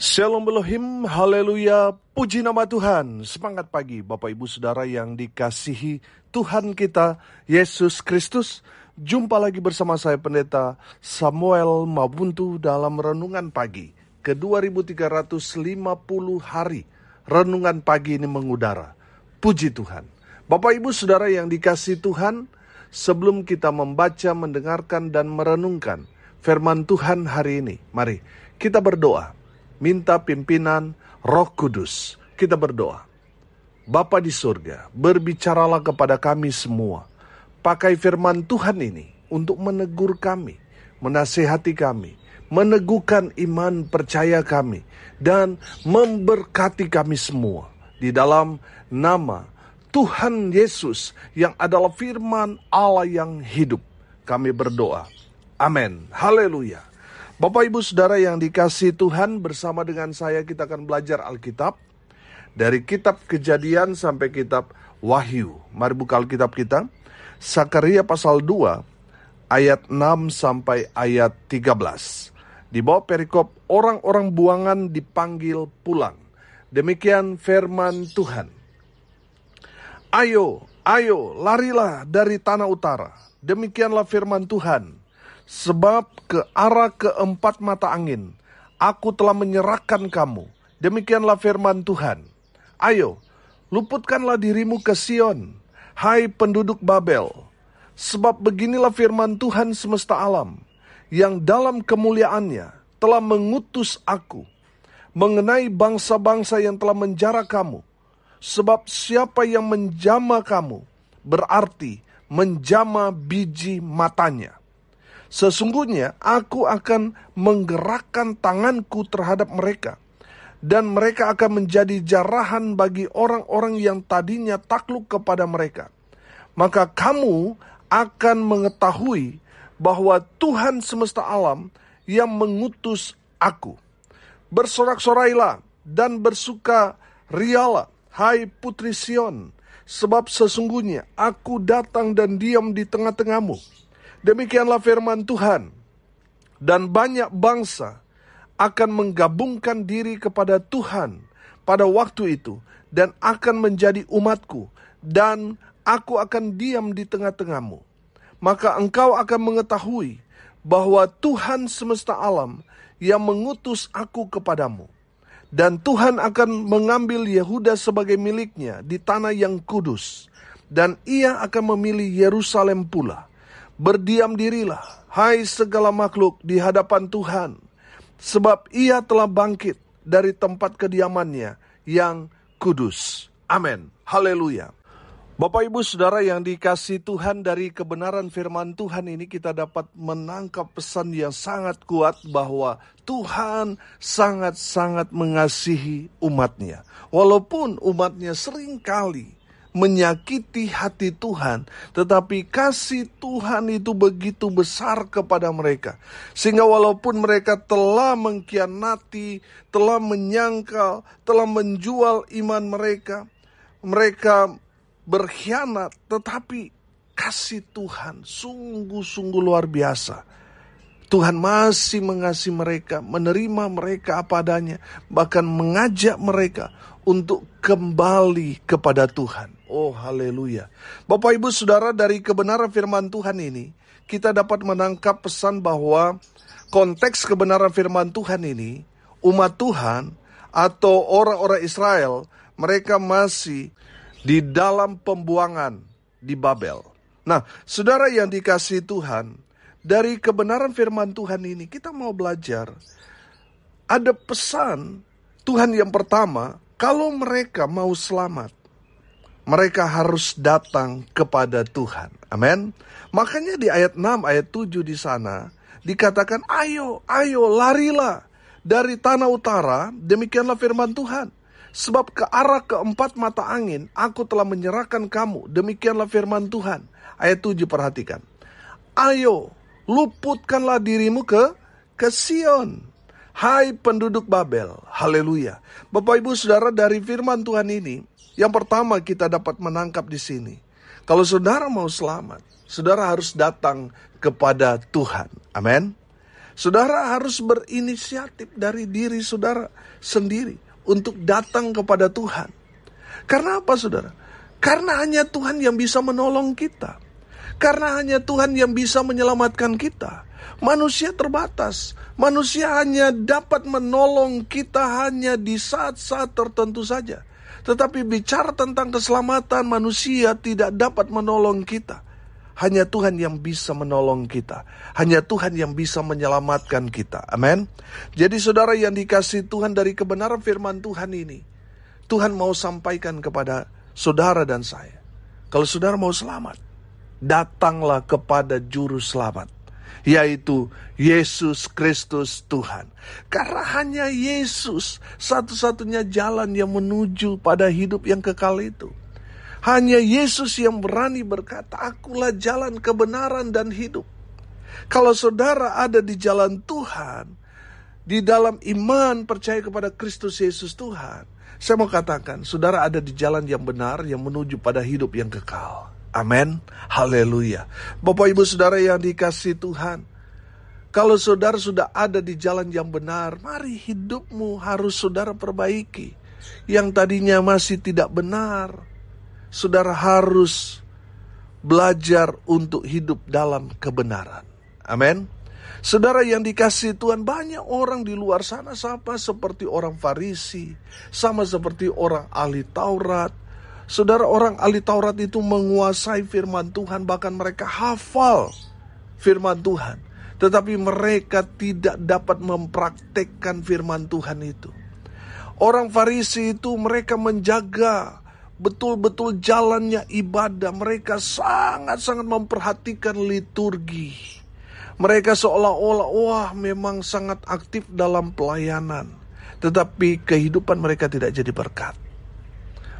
Shalom Elohim, haleluya, puji nama Tuhan. Semangat pagi Bapak Ibu Saudara yang dikasihi Tuhan kita, Yesus Kristus. Jumpa lagi bersama saya Pendeta Samuel Mabuntu dalam Renungan Pagi ke 2350 hari. Renungan pagi ini mengudara. Puji Tuhan. Bapak Ibu Saudara yang dikasihi Tuhan, sebelum kita membaca, mendengarkan, dan merenungkan firman Tuhan hari ini, mari kita berdoa. Minta pimpinan Roh Kudus. Kita berdoa. Bapa di surga, berbicaralah kepada kami semua. Pakai firman Tuhan ini untuk menegur kami, menasihati kami, meneguhkan iman percaya kami, dan memberkati kami semua. Di dalam nama Tuhan Yesus yang adalah firman Allah yang hidup, kami berdoa. Amin. Haleluya. Bapak Ibu Saudara yang dikasihi Tuhan, bersama dengan saya kita akan belajar Alkitab dari kitab Kejadian sampai kitab Wahyu. Mari buka Alkitab kita. Sakaria pasal 2 ayat 6 sampai ayat 13. Di bawah perikop orang-orang buangan dipanggil pulang. Demikian firman Tuhan. Ayo, larilah dari tanah utara. Demikianlah firman Tuhan. Sebab ke arah keempat mata angin, aku telah menyerahkan kamu. Demikianlah firman Tuhan. Ayo, luputkanlah dirimu ke Sion, hai penduduk Babel. Sebab beginilah firman Tuhan semesta alam, yang dalam kemuliaannya telah mengutus aku, mengenai bangsa-bangsa yang telah menjara kamu. Sebab siapa yang menjama kamu, berarti menjama biji matanya. Sesungguhnya aku akan menggerakkan tanganku terhadap mereka, dan mereka akan menjadi jarahan bagi orang-orang yang tadinya takluk kepada mereka. Maka kamu akan mengetahui bahwa Tuhan semesta alam yang mengutus aku. Bersorak-sorailah dan bersuka rialah, hai putri Sion, sebab sesungguhnya aku datang dan diam di tengah-tengahmu. Demikianlah firman Tuhan. Dan banyak bangsa akan menggabungkan diri kepada Tuhan pada waktu itu, dan akan menjadi umatku, dan aku akan diam di tengah-tengahmu. Maka engkau akan mengetahui bahwa Tuhan semesta alam yang mengutus aku kepadamu. Dan Tuhan akan mengambil Yehuda sebagai miliknya di tanah yang kudus, dan ia akan memilih Yerusalem pula. Berdiam dirilah, hai segala makhluk di hadapan Tuhan, sebab ia telah bangkit dari tempat kediamannya yang kudus. Amin. Haleluya. Bapak Ibu Saudara yang dikasihi Tuhan, dari kebenaran firman Tuhan ini kita dapat menangkap pesan yang sangat kuat bahwa Tuhan sangat-sangat mengasihi umatnya. Walaupun umatnya seringkali menyakiti hati Tuhan, tetapi kasih Tuhan itu begitu besar kepada mereka, sehingga walaupun mereka telah mengkhianati, telah menyangkal, telah menjual iman mereka, mereka berkhianat, tetapi kasih Tuhan sungguh-sungguh luar biasa. Tuhan masih mengasihi mereka, menerima mereka apa adanya, bahkan mengajak mereka untuk kembali kepada Tuhan. Oh haleluya. Bapak Ibu Saudara, dari kebenaran firman Tuhan ini kita dapat menangkap pesan bahwa konteks kebenaran firman Tuhan ini, umat Tuhan atau orang-orang Israel, mereka masih di dalam pembuangan di Babel. Nah, saudara yang dikasihi Tuhan, dari kebenaran firman Tuhan ini kita mau belajar. Ada pesan Tuhan yang pertama, kalau mereka mau selamat, mereka harus datang kepada Tuhan. Amin. Makanya di ayat 6, ayat 7 di sana dikatakan, ayo, larilah dari tanah utara. Demikianlah firman Tuhan. Sebab ke arah keempat mata angin, aku telah menyerahkan kamu. Demikianlah firman Tuhan. Ayat 7 perhatikan. Ayo, luputkanlah dirimu ke Sion, hai penduduk Babel. Haleluya. Bapak Ibu Saudara, dari firman Tuhan ini, yang pertama kita dapat menangkap di sini, kalau saudara mau selamat, saudara harus datang kepada Tuhan. Amin. Saudara harus berinisiatif dari diri saudara sendiri untuk datang kepada Tuhan. Karena apa, saudara? Karena hanya Tuhan yang bisa menolong kita. Karena hanya Tuhan yang bisa menyelamatkan kita. Manusia terbatas. Manusia hanya dapat menolong kita hanya di saat-saat tertentu saja. Tetapi bicara tentang keselamatan, manusia tidak dapat menolong kita. Hanya Tuhan yang bisa menolong kita. Hanya Tuhan yang bisa menyelamatkan kita. Amin. Jadi saudara yang dikasihi Tuhan, dari kebenaran firman Tuhan ini, Tuhan mau sampaikan kepada saudara dan saya. Kalau saudara mau selamat, datanglah kepada juru selamat, yaitu Yesus Kristus Tuhan. Karena hanya Yesus satu-satunya jalan yang menuju pada hidup yang kekal itu. Hanya Yesus yang berani berkata, "Akulah jalan, kebenaran, dan hidup." Kalau saudara ada di jalan Tuhan, di dalam iman percaya kepada Kristus Yesus Tuhan, saya mau katakan, saudara ada di jalan yang benar yang menuju pada hidup yang kekal. Amin. Haleluya. Bapak Ibu saudara yang dikasihi Tuhan, kalau saudara sudah ada di jalan yang benar, mari hidupmu harus saudara perbaiki. Yang tadinya masih tidak benar, saudara harus belajar untuk hidup dalam kebenaran. Amin. Saudara yang dikasihi Tuhan, banyak orang di luar sana sama seperti orang Farisi, sama seperti orang ahli Taurat. Saudara, orang ahli Taurat itu menguasai firman Tuhan, bahkan mereka hafal firman Tuhan. Tetapi mereka tidak dapat mempraktekkan firman Tuhan itu. Orang Farisi itu mereka menjaga betul-betul jalannya ibadah. Mereka sangat-sangat memperhatikan liturgi. Mereka seolah-olah memang sangat aktif dalam pelayanan. Tetapi kehidupan mereka tidak jadi berkat.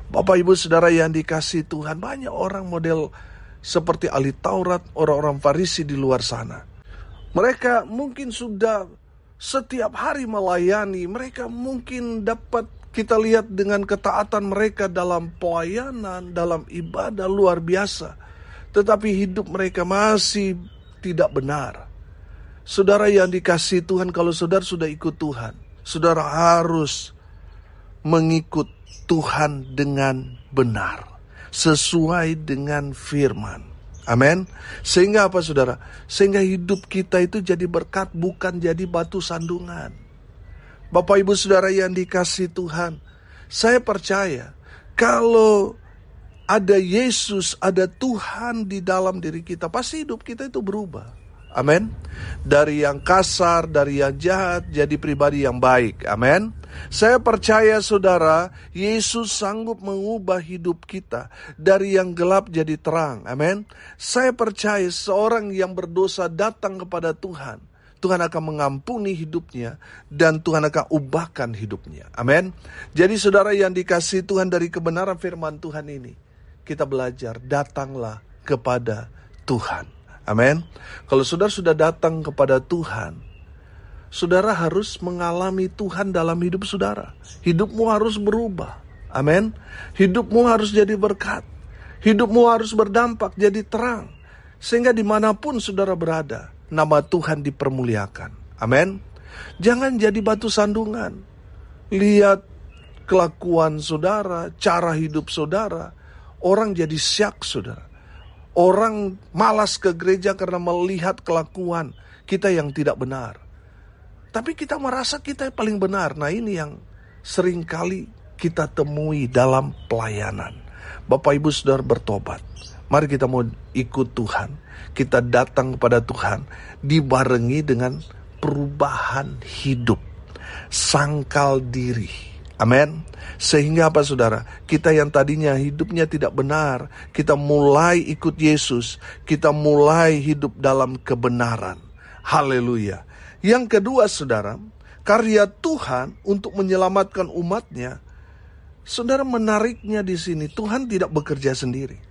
Bapak Ibu saudara yang dikasihi Tuhan, banyak orang model seperti ahli Taurat, orang-orang Farisi di luar sana. Mereka mungkin sudah setiap hari melayani. Mereka mungkin dapat kita lihat dengan ketaatan mereka dalam pelayanan, dalam ibadah luar biasa. Tetapi hidup mereka masih tidak benar. Saudara yang dikasihi Tuhan, kalau saudara sudah ikut Tuhan, saudara harus mengikut Tuhan dengan benar, sesuai dengan firman. Amin. Sehingga apa saudara? Sehingga hidup kita itu jadi berkat, bukan jadi batu sandungan. Bapak Ibu saudara yang dikasihi Tuhan, saya percaya kalau ada Yesus, ada Tuhan di dalam diri kita, pasti hidup kita itu berubah. Amin. Dari yang kasar, dari yang jahat, jadi pribadi yang baik. Amin. Saya percaya saudara, Yesus sanggup mengubah hidup kita dari yang gelap jadi terang. Amin. Saya percaya seorang yang berdosa datang kepada Tuhan, Tuhan akan mengampuni hidupnya dan Tuhan akan ubahkan hidupnya. Amin. Jadi saudara yang dikasihi Tuhan, dari kebenaran firman Tuhan ini, kita belajar, datanglah kepada Tuhan. Amin. Kalau saudara sudah datang kepada Tuhan, saudara harus mengalami Tuhan dalam hidup saudara. Hidupmu harus berubah. Amin. Hidupmu harus jadi berkat. Hidupmu harus berdampak, jadi terang. Sehingga dimanapun saudara berada, nama Tuhan dipermuliakan. Amin. Jangan jadi batu sandungan. Lihat kelakuan saudara, cara hidup saudara, orang jadi syak saudara. Orang malas ke gereja karena melihat kelakuan kita yang tidak benar. Tapi kita merasa kita paling benar. Nah, ini yang seringkali kita temui dalam pelayanan. Bapak Ibu saudara bertobat. Mari kita mau ikut Tuhan. Kita datang kepada Tuhan dibarengi dengan perubahan hidup. Sangkal diri. Amin. Sehingga apa saudara? Kita yang tadinya hidupnya tidak benar, kita mulai ikut Yesus. Kita mulai hidup dalam kebenaran. Haleluya. Yang kedua saudara, karya Tuhan untuk menyelamatkan umatnya. Saudara, menariknya di sini, Tuhan tidak bekerja sendiri.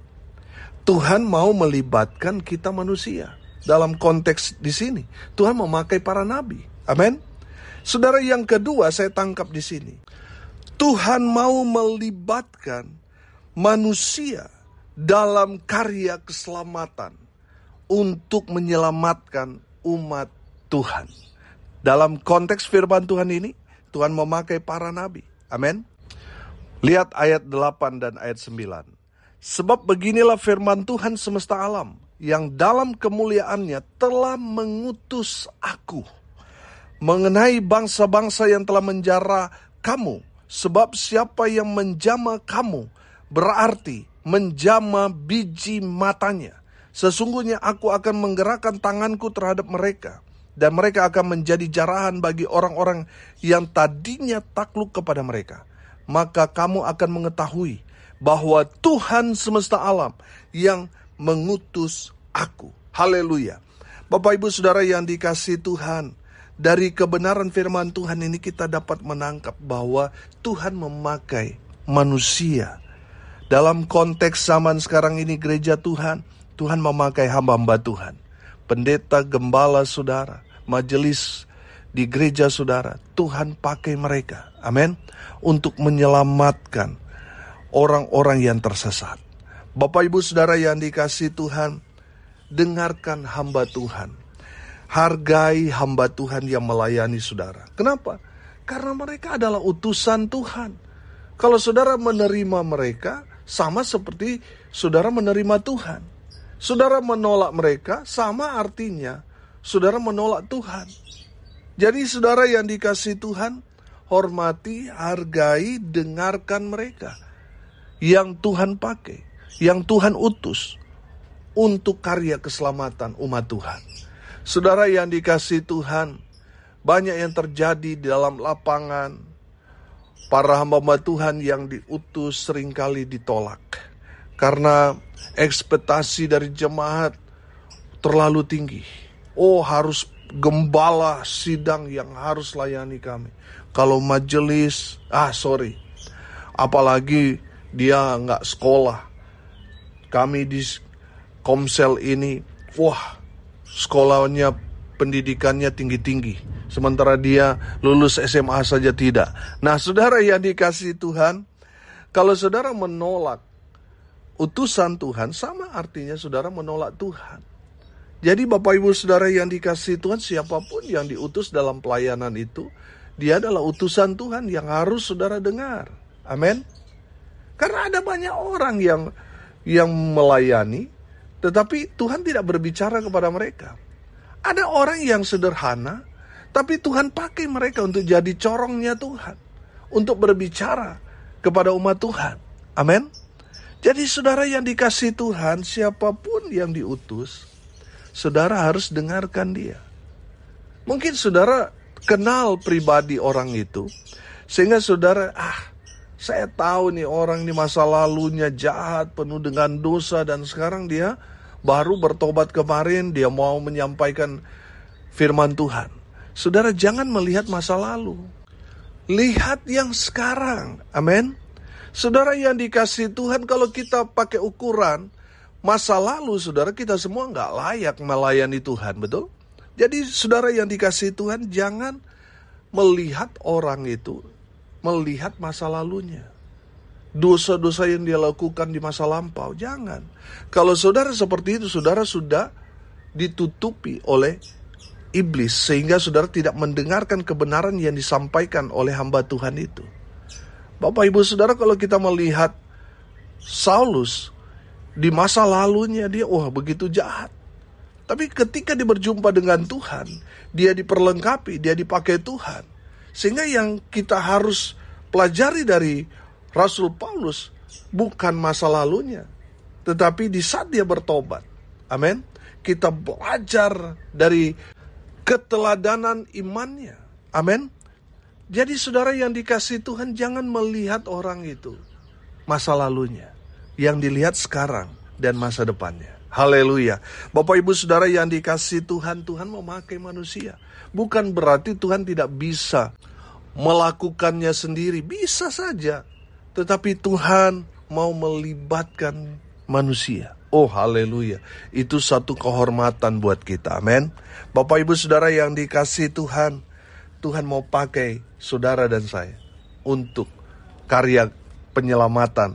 Tuhan mau melibatkan kita manusia. Dalam konteks di sini, Tuhan memakai para nabi. Amin. Saudara, yang kedua saya tangkap di sini. Tuhan mau melibatkan manusia dalam karya keselamatan untuk menyelamatkan umat Tuhan. Dalam konteks firman Tuhan ini, Tuhan memakai para nabi. Amin. Lihat ayat 8 dan ayat 9. Sebab beginilah firman Tuhan semesta alam, yang dalam kemuliaannya telah mengutus aku mengenai bangsa-bangsa yang telah menjara kamu. Sebab siapa yang menjama kamu, berarti menjama biji matanya. Sesungguhnya aku akan menggerakkan tanganku terhadap mereka, dan mereka akan menjadi jarahan bagi orang-orang yang tadinya takluk kepada mereka. Maka kamu akan mengetahui bahwa Tuhan semesta alam yang mengutus aku. Haleluya. Bapak Ibu Saudara yang dikasihi Tuhan, dari kebenaran firman Tuhan ini kita dapat menangkap bahwa Tuhan memakai manusia. Dalam konteks zaman sekarang ini gereja Tuhan, Tuhan memakai hamba-hamba Tuhan. Pendeta, gembala saudara, majelis di gereja saudara, Tuhan pakai mereka, amin, untuk menyelamatkan orang-orang yang tersesat. Bapak Ibu Saudara yang dikasihi Tuhan, dengarkan hamba Tuhan. Hargai hamba Tuhan yang melayani saudara. Kenapa? Karena mereka adalah utusan Tuhan. Kalau saudara menerima mereka, sama seperti saudara menerima Tuhan. Saudara menolak mereka, sama artinya saudara menolak Tuhan. Jadi saudara yang dikasihi Tuhan, hormati, hargai, dengarkan mereka yang Tuhan pakai, yang Tuhan utus untuk karya keselamatan umat Tuhan. Saudara yang dikasihi Tuhan, banyak yang terjadi di dalam lapangan. Para hamba-hamba Tuhan yang diutus seringkali ditolak karena ekspektasi dari jemaat terlalu tinggi. Oh, harus gembala sidang yang harus layani kami. Kalau majelis, apalagi dia nggak sekolah. Kami di Komsel ini, sekolahnya, pendidikannya tinggi-tinggi. Sementara dia lulus SMA saja tidak. Nah, saudara yang dikasihi Tuhan, kalau saudara menolak utusan Tuhan, sama artinya saudara menolak Tuhan. Jadi Bapak Ibu Saudara yang dikasihi Tuhan, siapapun yang diutus dalam pelayanan itu, dia adalah utusan Tuhan yang harus saudara dengar. Amin. Karena ada banyak orang yang melayani, tetapi Tuhan tidak berbicara kepada mereka. Ada orang yang sederhana, tapi Tuhan pakai mereka untuk jadi corongnya Tuhan, untuk berbicara kepada umat Tuhan. Amin. Jadi saudara yang dikasihi Tuhan, siapapun yang diutus, saudara harus dengarkan dia. Mungkin saudara kenal pribadi orang itu, sehingga saudara, saya tahu nih orang di masa lalunya jahat, penuh dengan dosa, dan sekarang dia baru bertobat kemarin, dia mau menyampaikan firman Tuhan. Saudara jangan melihat masa lalu, lihat yang sekarang. Amin. Saudara yang dikasihi Tuhan, kalau kita pakai ukuran masa lalu, saudara, kita semua nggak layak melayani Tuhan, betul? Jadi saudara yang dikasihi Tuhan, jangan melihat orang itu, melihat masa lalunya. Dosa-dosa yang dia lakukan di masa lampau, jangan. Kalau saudara seperti itu, saudara sudah ditutupi oleh iblis, sehingga saudara tidak mendengarkan kebenaran yang disampaikan oleh hamba Tuhan itu. Bapak Ibu Saudara, kalau kita melihat Saulus, di masa lalunya dia begitu jahat. Tapi ketika dia berjumpa dengan Tuhan, dia diperlengkapi, dia dipakai Tuhan. Sehingga yang kita harus pelajari dari Rasul Paulus bukan masa lalunya, tetapi di saat dia bertobat. Amin. Kita belajar dari keteladanan imannya. Amin. Jadi saudara yang dikasihi Tuhan, jangan melihat orang itu masa lalunya, yang dilihat sekarang dan masa depannya. Haleluya. Bapak Ibu Saudara yang dikasihi Tuhan, Tuhan memakai manusia. Bukan berarti Tuhan tidak bisa melakukannya sendiri, bisa saja. Tetapi Tuhan mau melibatkan manusia. Oh haleluya. Itu satu kehormatan buat kita. Amin. Bapak Ibu Saudara yang dikasihi Tuhan, Tuhan mau pakai saudara dan saya untuk karya penyelamatan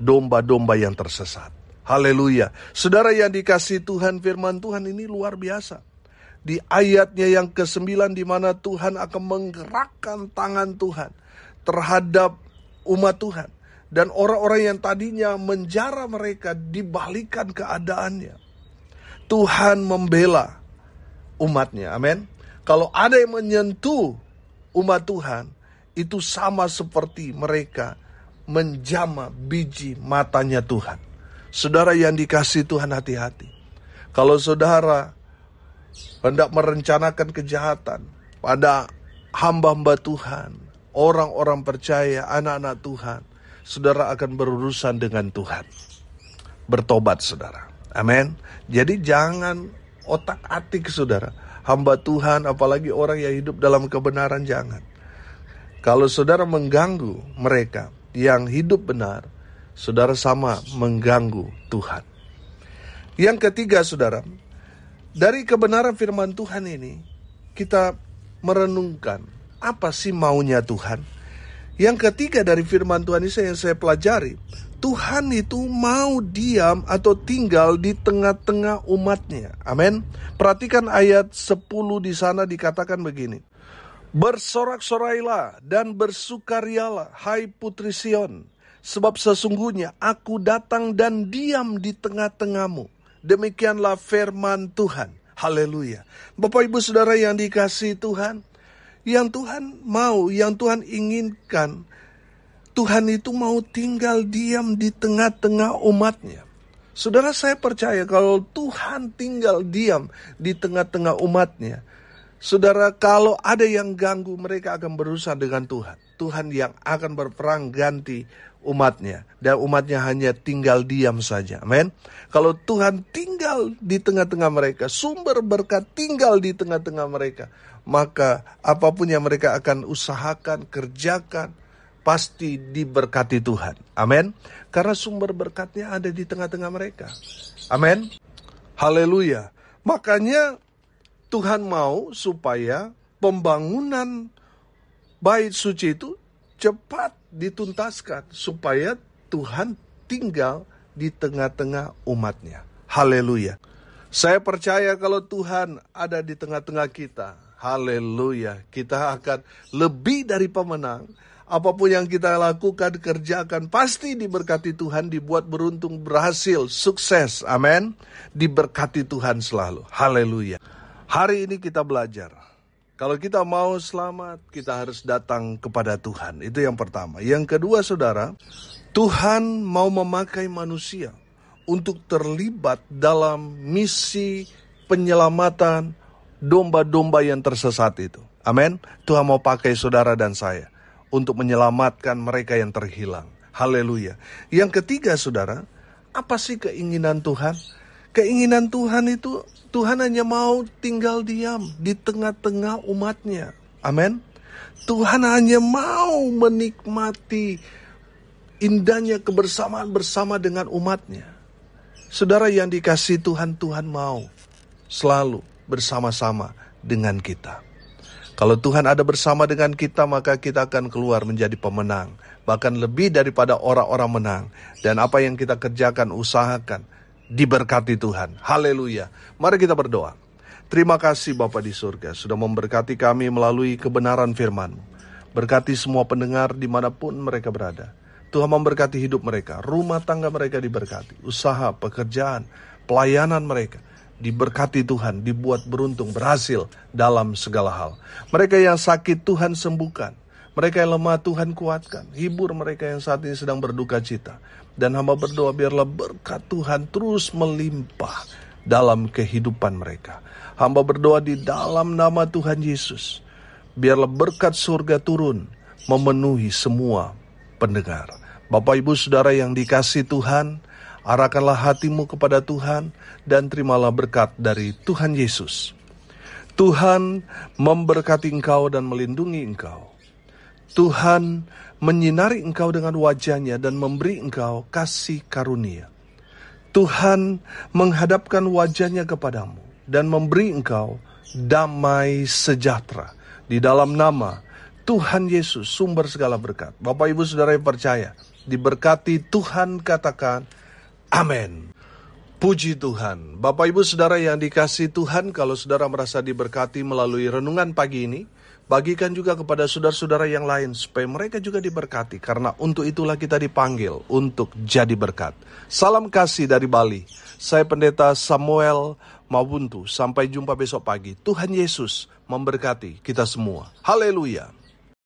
domba-domba yang tersesat. Haleluya. Saudara yang dikasihi Tuhan, firman Tuhan ini luar biasa. di ayatnya yang ke-9 di mana Tuhan akan menggerakkan tangan Tuhan terhadap umat Tuhan. Dan orang-orang yang tadinya menjara mereka dibalikan keadaannya. Tuhan membela umatnya, amin. Kalau ada yang menyentuh umat Tuhan, itu sama seperti mereka menjamah biji matanya Tuhan. Saudara yang dikasihi Tuhan, hati-hati. Kalau saudara hendak merencanakan kejahatan pada hamba-hamba Tuhan, orang-orang percaya, anak-anak Tuhan, saudara akan berurusan dengan Tuhan. Bertobat saudara. Amin. Jadi jangan otak-atik saudara. Hamba Tuhan, apalagi orang yang hidup dalam kebenaran, jangan. Kalau saudara mengganggu mereka yang hidup benar, saudara sama mengganggu Tuhan. Yang ketiga saudara, dari kebenaran firman Tuhan ini, kita merenungkan apa sih maunya Tuhan. Yang ketiga dari firman Tuhan ini yang saya pelajari, Tuhan itu mau diam atau tinggal di tengah-tengah umatnya. Amin. Perhatikan ayat 10 di sana dikatakan begini. Bersorak-sorailah dan bersukarialah, hai putri Sion, sebab sesungguhnya aku datang dan diam di tengah-tengahmu. Demikianlah firman Tuhan. Haleluya. Bapak ibu saudara yang dikasihi Tuhan, yang Tuhan mau, yang Tuhan inginkan, Tuhan itu mau tinggal diam di tengah-tengah umatnya. Saudara, saya percaya kalau Tuhan tinggal diam di tengah-tengah umatnya, saudara, kalau ada yang ganggu, mereka akan berurusan dengan Tuhan. Tuhan yang akan berperang ganti umatnya, dan umatnya hanya tinggal diam saja. Amin. Kalau Tuhan tinggal di tengah-tengah mereka, sumber berkat tinggal di tengah-tengah mereka, maka apapun yang mereka akan usahakan, kerjakan, pasti diberkati Tuhan. Amin. Karena sumber berkatnya ada di tengah-tengah mereka. Amin. Haleluya. Makanya Tuhan mau supaya pembangunan bait suci itu cepat dituntaskan, supaya Tuhan tinggal di tengah-tengah umatnya. Haleluya. Saya percaya kalau Tuhan ada di tengah-tengah kita, haleluya, kita akan lebih dari pemenang. Apapun yang kita lakukan, kerjakan, pasti diberkati Tuhan, dibuat beruntung, berhasil, sukses. Amin. Diberkati Tuhan selalu. Haleluya. Hari ini kita belajar. Kalau kita mau selamat, kita harus datang kepada Tuhan. Itu yang pertama. Yang kedua, saudara, Tuhan mau memakai manusia untuk terlibat dalam misi penyelamatan domba-domba yang tersesat itu. Amin. Tuhan mau pakai saudara dan saya untuk menyelamatkan mereka yang terhilang. Haleluya. Yang ketiga, saudara, apa sih keinginan Tuhan? Keinginan Tuhan itu, Tuhan hanya mau tinggal diam di tengah-tengah umatnya. Amin. Tuhan hanya mau menikmati indahnya kebersamaan bersama dengan umatnya. Saudara yang dikasihi Tuhan, Tuhan mau selalu bersama-sama dengan kita. Kalau Tuhan ada bersama dengan kita, maka kita akan keluar menjadi pemenang. Bahkan lebih daripada orang-orang menang. Dan apa yang kita kerjakan, usahakan, diberkati Tuhan. Haleluya. Mari kita berdoa. Terima kasih Bapa di surga, sudah memberkati kami melalui kebenaran firman-Mu. Berkati semua pendengar dimanapun mereka berada. Tuhan memberkati hidup mereka, rumah tangga mereka diberkati, usaha, pekerjaan, pelayanan mereka diberkati Tuhan, dibuat beruntung, berhasil dalam segala hal. Mereka yang sakit Tuhan sembuhkan, mereka yang lemah Tuhan kuatkan, hibur mereka yang saat ini sedang berduka cita. Dan hamba berdoa biarlah berkat Tuhan terus melimpah dalam kehidupan mereka. Hamba berdoa di dalam nama Tuhan Yesus, biarlah berkat surga turun memenuhi semua pendengar. Bapak Ibu Saudara yang dikasihi Tuhan, arahkanlah hatimu kepada Tuhan dan terimalah berkat dari Tuhan Yesus. Tuhan memberkati engkau dan melindungi engkau. Tuhan menyinari engkau dengan wajah-Nya dan memberi engkau kasih karunia. Tuhan menghadapkan wajah-Nya kepadamu dan memberi engkau damai sejahtera. Di dalam nama Tuhan Yesus, sumber segala berkat. Bapak Ibu Saudara yang percaya, diberkati Tuhan, katakan amin. Puji Tuhan. Bapak Ibu Saudara yang dikasihi Tuhan, kalau saudara merasa diberkati melalui renungan pagi ini, bagikan juga kepada saudara-saudara yang lain supaya mereka juga diberkati, karena untuk itulah kita dipanggil untuk jadi berkat. Salam kasih dari Bali. Saya Pendeta Samuel Mawuntu. Sampai jumpa besok pagi. Tuhan Yesus memberkati kita semua. Haleluya.